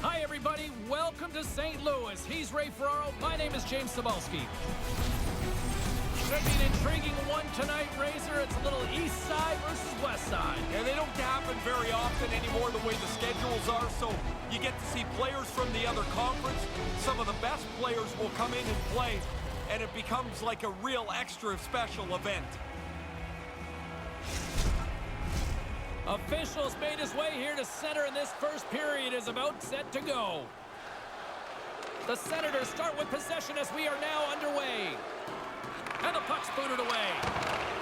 Hi, everybody. Welcome to St. Louis. He's Ray Ferraro. My name is James Cebulski. Should be an intriguing one tonight, Razor. It's a little east side versus west side. And they don't happen very often anymore the way the schedules are, so you get to see players from the other conference. Some of the best players will come in and play, and it becomes like a real extra special event. Officials made his way here to center, and this first period is about set to go. The Senators start with possession as we are now underway. And the puck's booted away.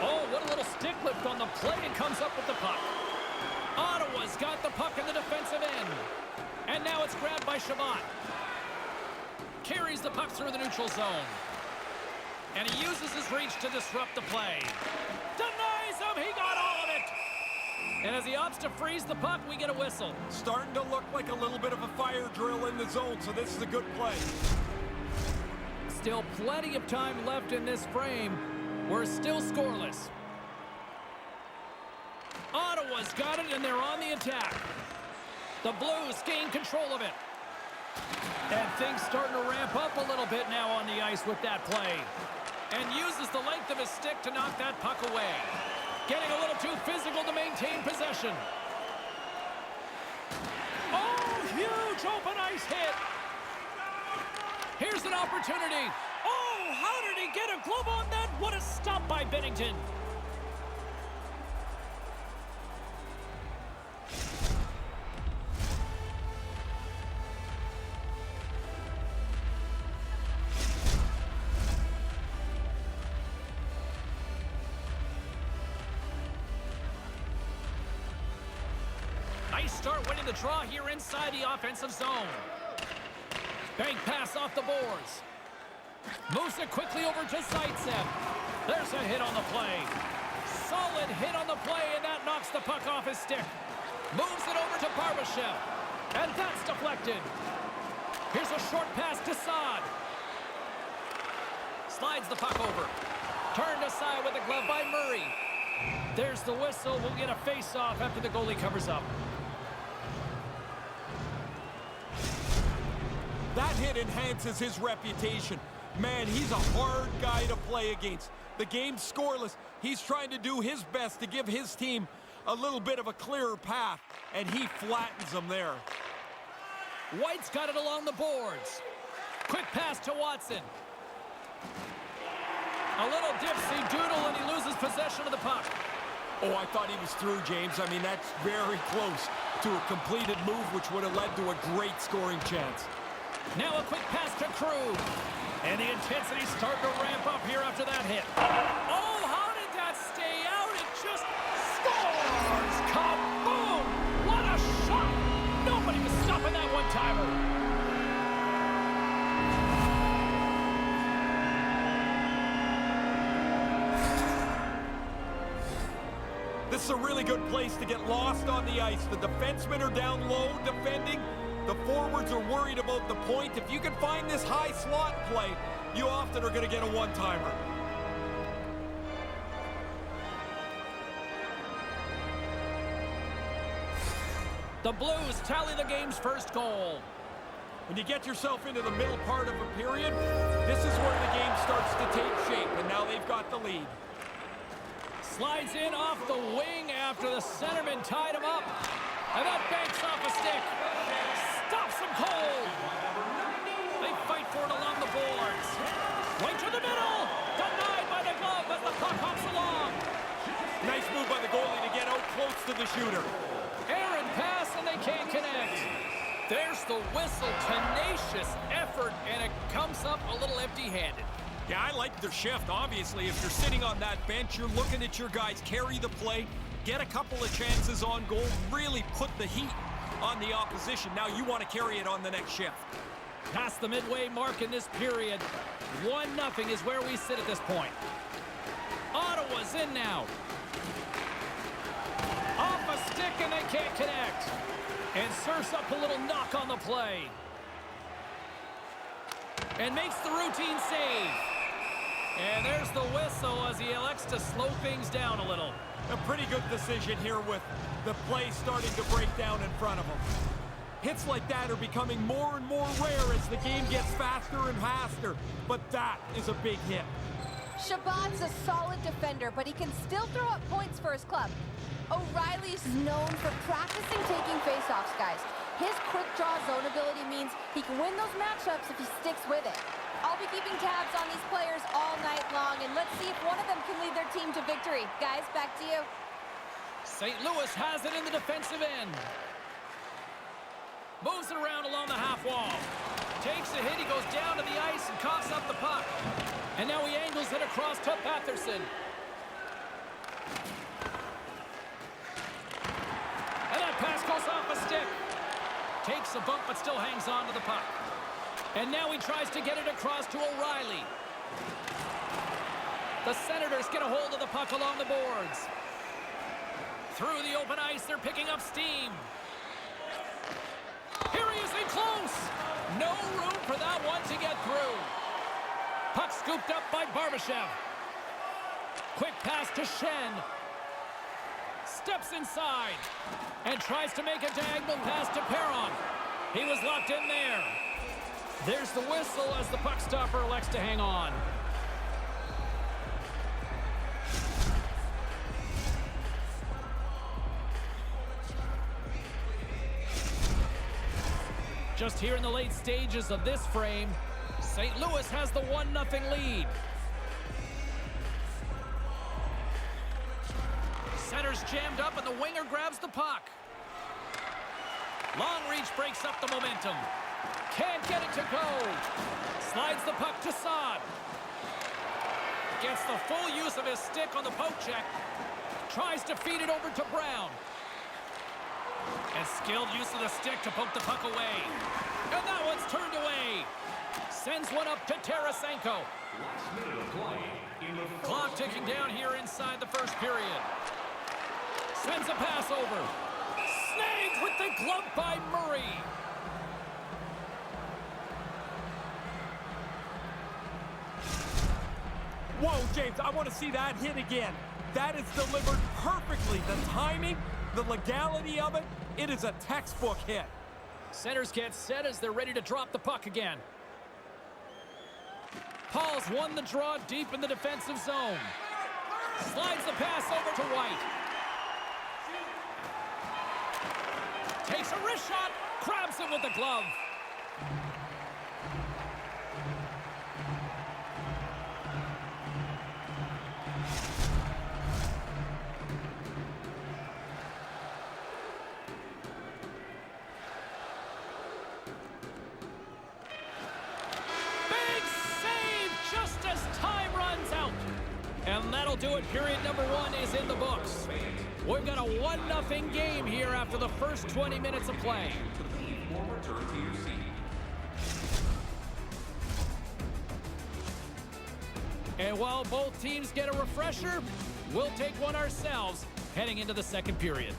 Oh, what a little stick lift on the play, and comes up with the puck. Ottawa's got the puck in the defensive end. And now it's grabbed by Shabbat. Carries the puck through the neutral zone. And he uses his reach to disrupt the play. Denies him, he got all of it. And as he opts to freeze the puck, we get a whistle. Starting to look like a little bit of a fire drill in the zone, so this is a good play. Still plenty of time left in this frame. We're still scoreless. Ottawa's got it, and they're on the attack. The Blues gain control of it. And things starting to ramp up a little bit now on the ice with that play. And uses the length of his stick to knock that puck away. Getting a little too physical to maintain possession. Oh, huge open ice hit. Here's an opportunity. Oh, how did he get a glove on that? What a stop by Binnington. Nice start winning the draw here inside the offensive zone. Bank pass off the boards. Moves it quickly over to Zaitsev. There's a hit on the play. Solid hit on the play, and that knocks the puck off his stick. Moves it over to Barbashev. And that's deflected. Here's a short pass to Saad. Slides the puck over. Turned aside with a glove by Murray. There's the whistle. We'll get a face-off after the goalie covers up. That hit enhances his reputation. Man, he's a hard guy to play against. The game's scoreless. He's trying to do his best to give his team a little bit of a clearer path, and he flattens them there. White's got it along the boards. Quick pass to Watson. A little dipsy doodle, and he loses possession of the puck. Oh, I thought he was through, James. I mean, that's very close to a completed move, which would have led to a great scoring chance. Now a quick pass to Krug. And the intensity starting to ramp up here after that hit. Oh, how did that stay out? It just scores! Kaboom! What a shot! Nobody was stopping that one-timer. This is a really good place to get lost on the ice. The defensemen are down low defending. The forwards are worried about the point. If you can find this high slot play, you often are going to get a one-timer. The Blues tally the game's first goal. When you get yourself into the middle part of a period, this is where the game starts to take shape, and now they've got the lead. Slides in off the wing after the centerman tied him up. And that banks off a stick. Stops him cold. They fight for it along the boards. Right to the middle. Denied by the glove as the puck hops along. Nice move by the goalie to get out close to the shooter. Errant pass, and they can't connect. There's the whistle. Tenacious effort, and it comes up a little empty-handed. Yeah, I like their shift. Obviously, if you're sitting on that bench, you're looking at your guys carry the play, get a couple of chances on goal, really put the heat on the opposition. Now you want to carry it on the next shift. Past the midway mark in this period. 1-0 is where we sit at this point. Ottawa's in now. Off a stick, and they can't connect. And serves up a little knock on the play. And makes the routine save. And there's the whistle as he elects to slow things down a little. A pretty good decision here with the play starting to break down in front of him. Hits like that are becoming more and more rare as the game gets faster and faster. But that is a big hit. Shabbat's a solid defender, but he can still throw up points for his club. O'Reilly's known for practicing taking faceoffs, guys. His quick draw zone ability means he can win those matchups if he sticks with it. I'll be keeping tabs on these players all night long, and let's see if one of them can lead their team to victory. Guys, back to you. St. Louis has it in the defensive end. Moves it around along the half wall. Takes a hit, he goes down to the ice and coughs up the puck. And now he angles it across to Patterson. And that pass goes off a stick. Takes a bump but still hangs on to the puck. And now he tries to get it across to O'Reilly. The Senators get a hold of the puck along the boards. Through the open ice, they're picking up steam. Here he is in close. No room for that one to get through. Puck scooped up by Barbashev. Quick pass to Shen. Steps inside and tries to make a diagonal pass to Perron. He was locked in there. There's the whistle as the puck stopper elects to hang on. Just here in the late stages of this frame, St. Louis has the 1-0 lead. Center's jammed up and the winger grabs the puck. Long reach breaks up the momentum. Can't get it to go. Slides the puck to Saad. Gets the full use of his stick on the poke check. Tries to feed it over to Brown. And skilled use of the stick to poke the puck away. And that one's turned away. Sends one up to Tarasenko. Clock ticking down here inside the first period. Sends a pass over. Snagged with the glove by Murray. Whoa, James, I want to see that hit again. That is delivered perfectly. The timing, the legality of it, it is a textbook hit. Centers get set as they're ready to drop the puck again. Paul's won the draw deep in the defensive zone. Slides the pass over to White. Takes a wrist shot, grabs it with the glove. And that'll do it. Period number 1 is in the books. We've got a 1-0 game here after the first 20 minutes of play. And while both teams get a refresher, we'll take one ourselves heading into the second period.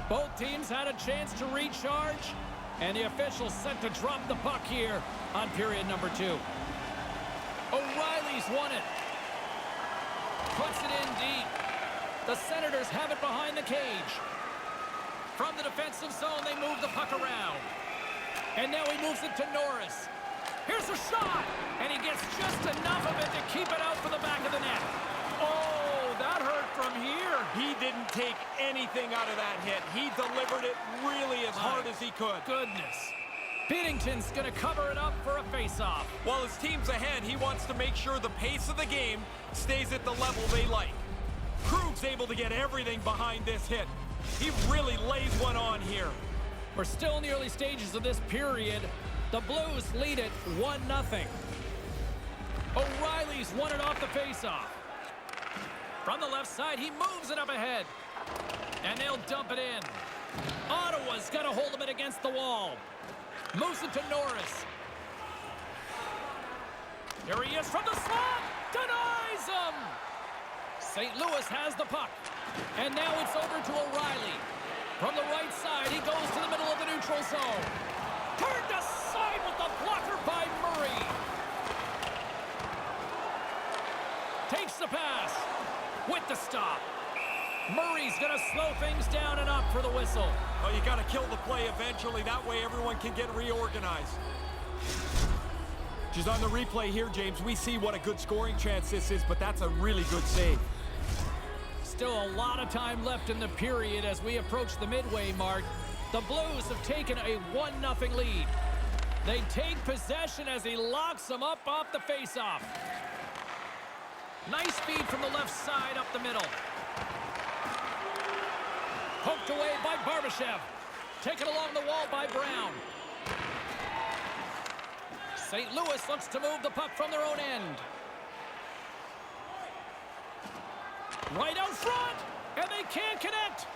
Both teams had a chance to recharge, and the officials set to drop the puck here on period number 2. O'Reilly's won it. Puts it in deep. The Senators have it behind the cage. From the defensive zone, they move the puck around. And now he moves it to Norris. Here's a shot, and he gets just enough of it to keep it out for the back of the net. Oh, that hurt from here. He didn't take anything out of that hit. He delivered it really as hard as he could. Goodness. Binnington's going to cover it up for a face-off. While his team's ahead, he wants to make sure the pace of the game stays at the level they like. Krug's able to get everything behind this hit. He really lays one on here. We're still in the early stages of this period. The Blues lead it 1-0. O'Reilly's won it off the face-off. From the left side, he moves it up ahead. And they'll dump it in. Ottawa's got a hold of it against the wall. Moves it to Norris. Here he is from the slot. Denies him. St. Louis has the puck. And now it's over to O'Reilly. From the right side, he goes to the middle of the neutral zone. Turned aside with the blocker by Murray. Takes the pass. With the stop. Murray's going to slow things down and up for the whistle. Well, you got to kill the play eventually. That way everyone can get reorganized. Just on the replay here, James, we see what a good scoring chance this is, but that's a really good save. Still a lot of time left in the period as we approach the midway mark. The Blues have taken a 1-0 lead. They take possession as he locks them up off the faceoff. Nice feed from the left side up the middle. Poked away by Barbashev. Taken along the wall by Brown. St. Louis looks to move the puck from their own end. Right out front, and they can't connect.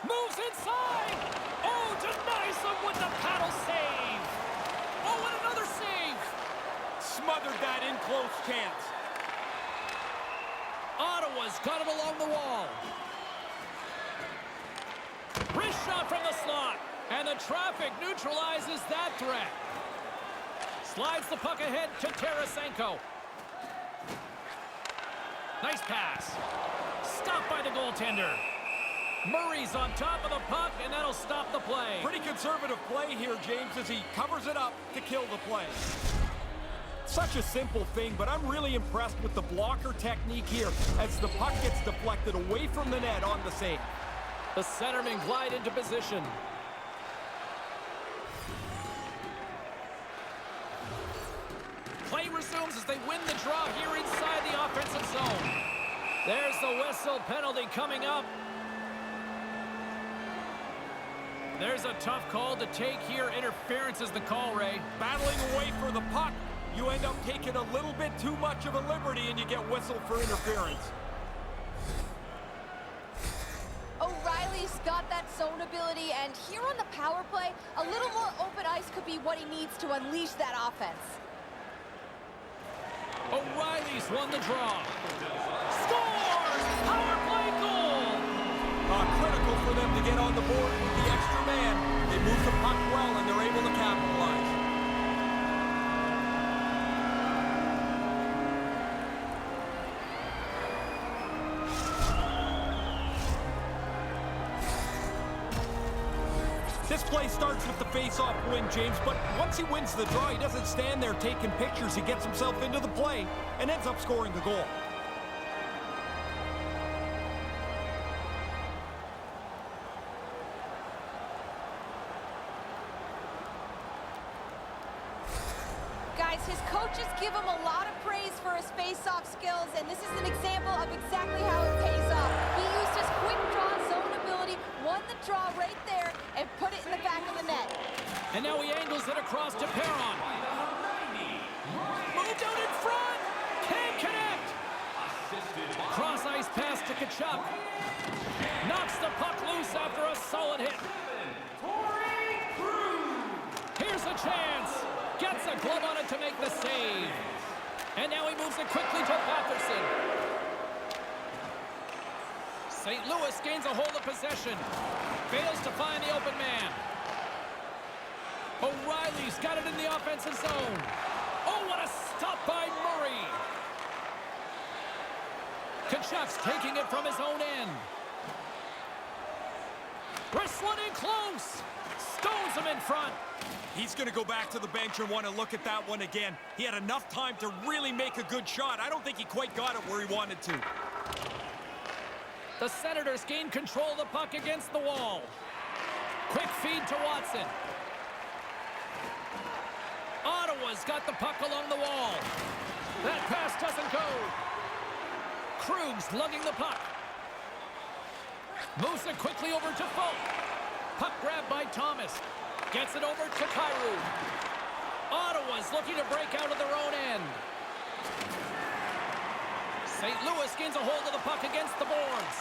Moves inside. Oh, denies them with the paddle save. Oh, and another save. Smothered that in close chance. Ottawa's got it along the wall. Wrist shot from the slot, and the traffic neutralizes that threat. Slides the puck ahead to Tarasenko. Nice pass. Stopped by the goaltender. Murray's on top of the puck, and that'll stop the play. Pretty conservative play here, James, as he covers it up to kill the play. Such a simple thing, but I'm really impressed with the blocker technique here as the puck gets deflected away from the net on the save. The centermen glide into position. Play resumes as they win the draw here inside the offensive zone. There's the whistle, penalty coming up. There's a tough call to take here. Interference is the call, Ray. Battling away for the puck, you end up taking a little bit too much of a liberty and you get whistled for interference. O'Reilly's got that zone ability, and here on the power play, a little more open ice could be what he needs to unleash that offense. O'Reilly's won the draw. Scores! Power play goal! Critical for them to get on the board with the extra man. They move the puck well and they're able to capitalize. This play starts with the face-off win, James, but once he wins the draw, he doesn't stand there taking pictures. He gets himself into the play and ends up scoring the goal. Guys, his coaches give him a lot of praise for his face-off skills, and this is an example of exactly how it pays off. He used his quick draw zone ability, won the draw right there, and put it in the back of the net. And now he angles it across to Perron. Moved out in front. Can't connect. Cross ice pass to Tkachuk. Knocks the puck loose after a solid hit. Here's a chance. Gets a glove on it to make the save. And now he moves it quickly to Patterson. St. Louis gains a hold of possession. Fails to find the open man. O'Reilly's got it in the offensive zone. Oh, what a stop by Murray. Tkachuk's taking it from his own end. Wrestling in close. Stones him in front. He's going to go back to the bench and want to look at that one again. He had enough time to really make a good shot. I don't think he quite got it where he wanted to. The Senators gain control of the puck against the wall. Quick feed to Watson. Ottawa's got the puck along the wall. That pass doesn't go. Krug's lugging the puck. Moves it quickly over to Folk. Puck grab by Thomas. Gets it over to Kyrou. Ottawa's looking to break out of their own end. St. Louis gains a hold of the puck against the boards.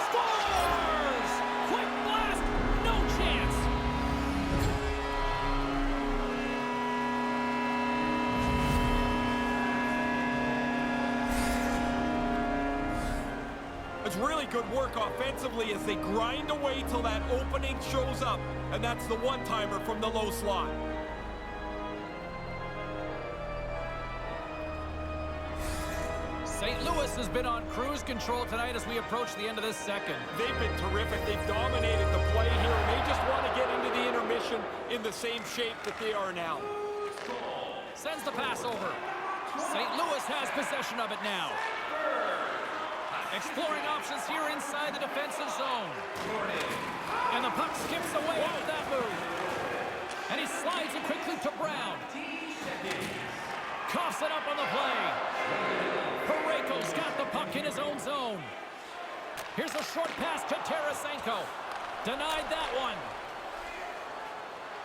Scores! Quick blast! No chance! It's really good work offensively as they grind away till that opening shows up. And that's the one-timer from the low slot. St. Louis has been on cruise control tonight as we approach the end of this second. They've been terrific. They've dominated the play here, and they just want to get into the intermission in the same shape that they are now. Sends the pass over. St. Louis has possession of it now. Exploring options here inside the defensive zone. And the puck skips away with that move. And he slides it quickly to Brown. Coughs it up on the play. Parayko's got the puck in his own zone. Here's a short pass to Tarasenko. Denied that one.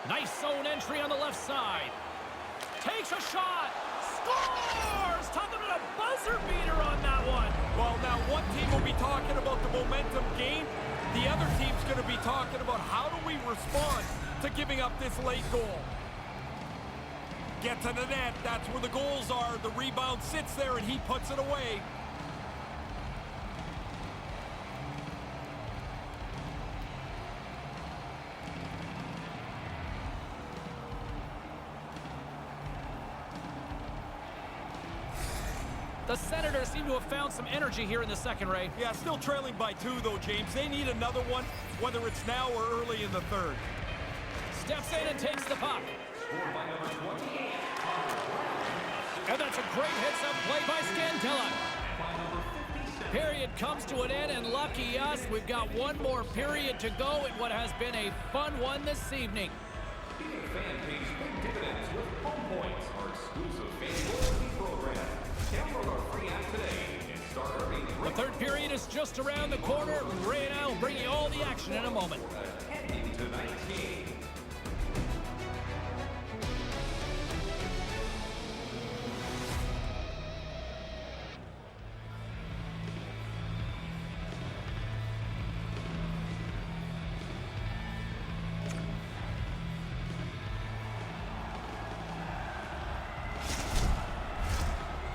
Nice zone entry on the left side. Takes a shot. Scores! Talking about a buzzer beater on that one. Well, now one team will be talking about the momentum gain. The other team's going to be talking about how do we respond to giving up this late goal. Get to the net. That's where the goals are. The rebound sits there, and he puts it away. The Senators seem to have found some energy here in the second, Ray. Yeah, still trailing by 2, though, James. They need another one, whether it's now or early in the third. Steps in and takes the puck. And that's a great heads-up play by Scantella. Period comes to an end, and lucky us, we've got one more period to go in what has been a fun one this evening. Fan page big dividends with home points, our exclusive fan loyalty program. Download our free app today and start earning. The third period is just around the corner. Ray and I will bring you all the action in a moment. Heading to tonight's game.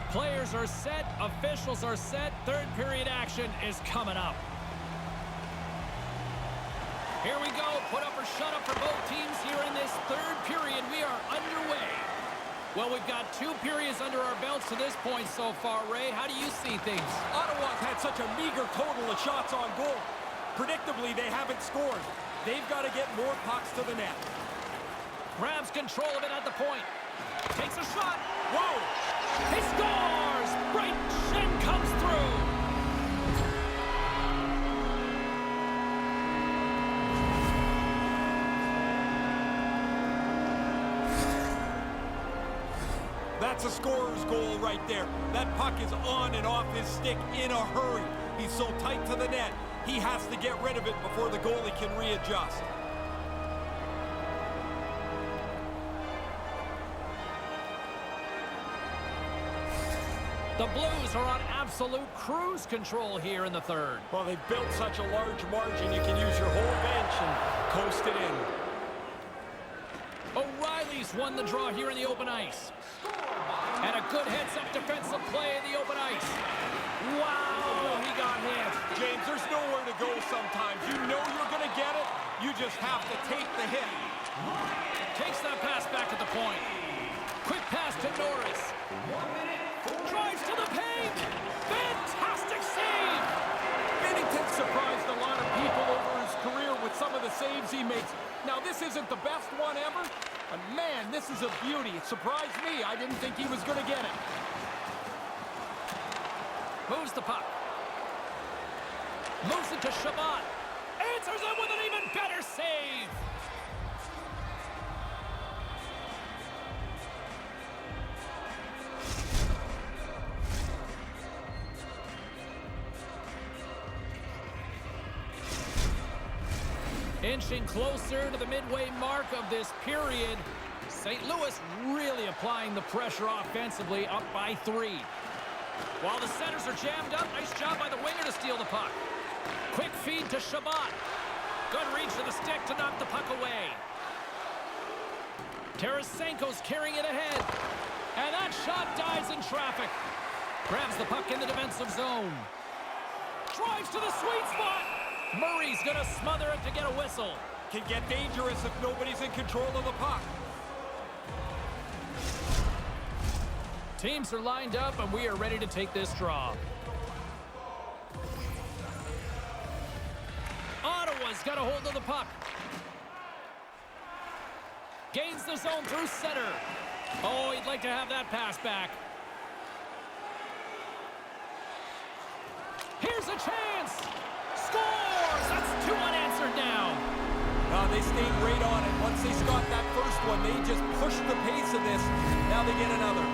Players are set, officials are set, third period action is coming up. Here we go, put up or shut up for both teams here in this third period. We are underway. Well, we've got 2 periods under our belts to this point so far, Ray. How do you see things? Ottawa's had such a meager total of shots on goal. Predictably, they haven't scored. They've got to get more pucks to the net. Grabs control of it at the point. Takes a shot. Whoa! He scores! Bright Shen comes through! That's a scorer's goal right there. That puck is on and off his stick in a hurry. He's so tight to the net, he has to get rid of it before the goalie can readjust. The Blues are on absolute cruise control here in the third. Well, they've built such a large margin, you can use your whole bench and coast it in. O'Reilly's won the draw here in the open ice. And a good heads-up defensive play in the open ice. Wow, he got hit. James, there's nowhere to go sometimes. You know you're going to get it. You just have to take the hit. Takes that pass back at the point. Quick pass to Norris. Drives to the paint. Fantastic save. Binnington surprised a lot of people over his career with some of the saves he makes. Now, this isn't the best one ever, but man, this is a beauty. It surprised me. I didn't think he was going to get it. Moves the puck. Moves it to Shabbat. Answers it with an even better save. Inching closer to the midway mark of this period. St. Louis really applying the pressure offensively, up by 3. While the centers are jammed up, nice job by the winger to steal the puck. Quick feed to Shabbat. Good reach to the stick to knock the puck away. Tarasenko's carrying it ahead. And that shot dies in traffic. Grabs the puck in the defensive zone. drives to the sweet spot. Murray's going to smother it to get a whistle. Can get dangerous if nobody's in control of the puck. Teams are lined up, and we are ready to take this draw. Ottawa's got a hold of the puck. Gains the zone through center. Oh, he'd like to have that pass back. Here's a chance. Scores! That's 2 unanswered now. They stayed right on it. Once they got that first one, they just pushed the pace of this. Now they get another.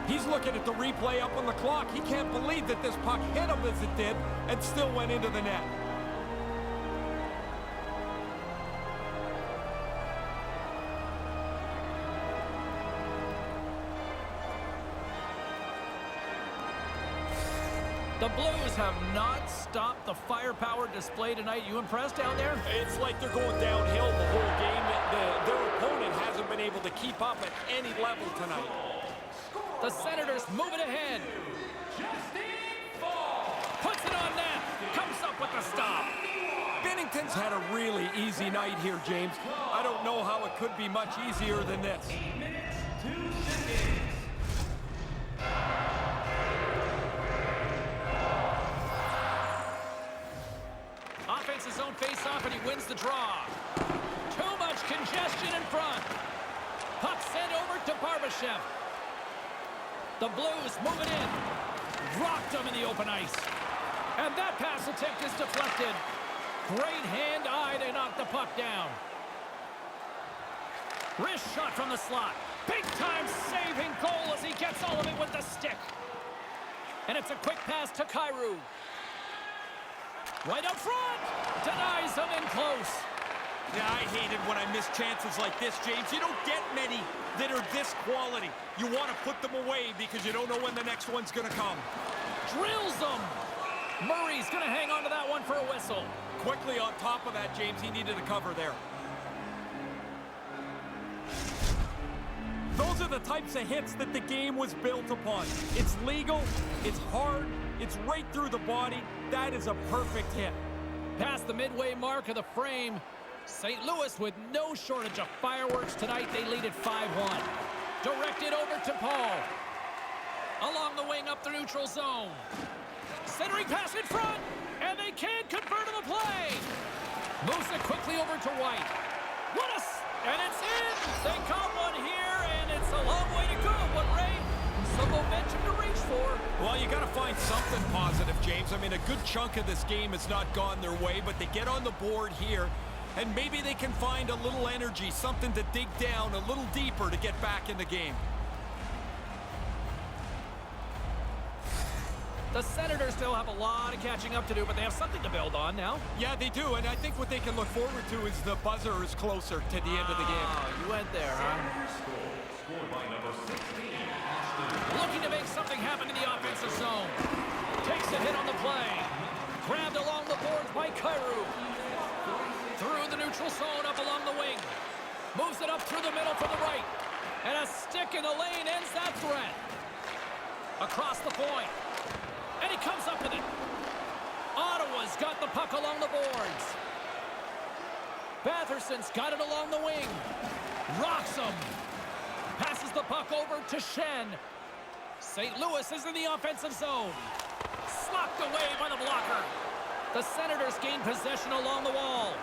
He's looking at the replay up on the clock. He can't believe that this puck hit him as it did and still went into the net. The Blues have not stopped the firepower display tonight. You impressed down there? It's like they're going downhill the whole game. Their opponent hasn't been able to keep up at any level tonight. The Senators move it ahead. Puts it on net. Comes up with the stop. Bennington's had a really easy night here, James. I don't know how it could be much easier than this. 8 minutes, 2 seconds. Offensive zone face-off, and he wins the draw. Too much congestion in front. Puck sent over to Barbashev. The Blues move it in. Rocked him in the open ice. And that pass attempt is deflected. Great hand-eye to knock the puck down. Wrist shot from the slot. Big-time saving goal as he gets all of it with the stick. And it's a quick pass to Kyrou. Right up front. Denies him in close. Yeah, I hate it when I miss chances like this, James. You don't get many that are this quality. You want to put them away because you don't know when the next one's going to come. Drills them. Murray's going to hang on to that one for a whistle. Quickly on top of that, James, he needed a cover there. Those are the types of hits that the game was built upon. It's legal, it's hard, it's right through the body. That is a perfect hit. Past the midway mark of the frame, St. Louis with no shortage of fireworks tonight. They lead at 5-1. Directed over to Paul. Along the wing up the neutral zone. Centering pass in front, and they can't convert on the play. Moves it quickly over to White. And it's in. They caught one here, and it's a long way to go. But Ray, some momentum to reach for. Well, you got to find something positive, James. I mean, a good chunk of this game has not gone their way, but they get on the board here, and maybe they can find a little energy, something to dig down a little deeper to get back in the game. The Senators still have a lot of catching up to do, but they have something to build on now. Yeah, they do, and I think what they can look forward to is the buzzer is closer to the end of the game. Oh, you went there, huh? Scored by number 16. Looking to make something happen in the offensive zone. Takes a hit on the play. Grabbed along the boards by Kyrou. Through the neutral zone, up along the wing. Moves it up through the middle for the right. And a stick in the lane ends that threat. Across the point. And he comes up with it. Ottawa's got the puck along the boards. Batherson's got it along the wing. Rocks him. Passes the puck over to Shen. St. Louis is in the offensive zone. Slocked away by the blocker. The Senators gain possession along the wall.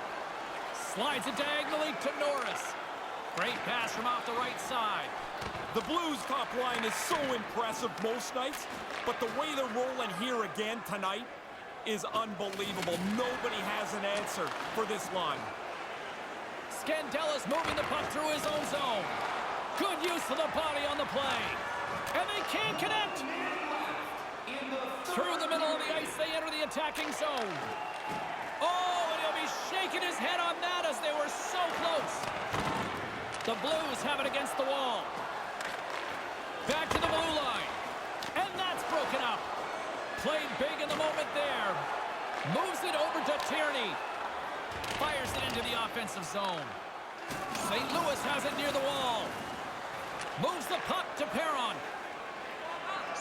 Slides it diagonally to Norris. Great pass from off the right side. The Blues' top line is so impressive most nights, but the way they're rolling here again tonight is unbelievable. Nobody has an answer for this line. Scandella's moving the puck through his own zone. Good use of the body on the play. And they can't connect. Through the middle of the ice, they enter the attacking zone. Oh, and he'll be shaking his head on that as they were so close. The Blues have it against the wall. Back to the blue line. And that's broken up. Played big in the moment there. Moves it over to Tierney. Fires it into the offensive zone. St. Louis has it near the wall. Moves the puck to Perron.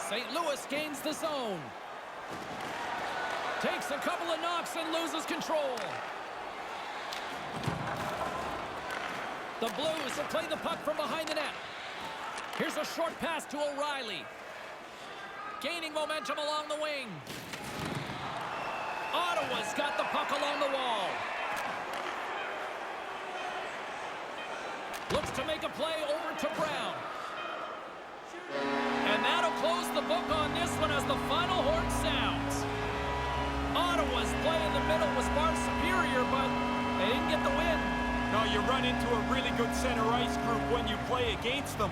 St. Louis gains the zone. Takes a couple of knocks and loses control. The Blues will play the puck from behind the net. Here's a short pass to O'Reilly. Gaining momentum along the wing. Ottawa's got the puck along the wall. Looks to make a play over to Brown. And that'll close the book on this one as the final horn sounds. Ottawa's play in the middle was far superior, but they didn't get the win. No, you run into a really good center ice group when you play against them.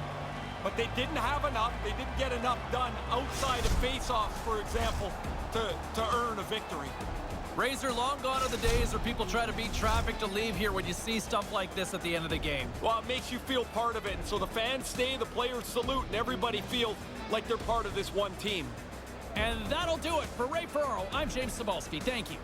But they didn't have enough. They didn't get enough done outside of face-offs, for example, to earn a victory. Razor, long gone are the days where people try to beat traffic to leave here when you see stuff like this at the end of the game. Well, it makes you feel part of it. And so the fans stay, the players salute, and everybody feels like they're part of this one team. And that'll do it. For Ray Ferraro, I'm James Cebulski. Thank you.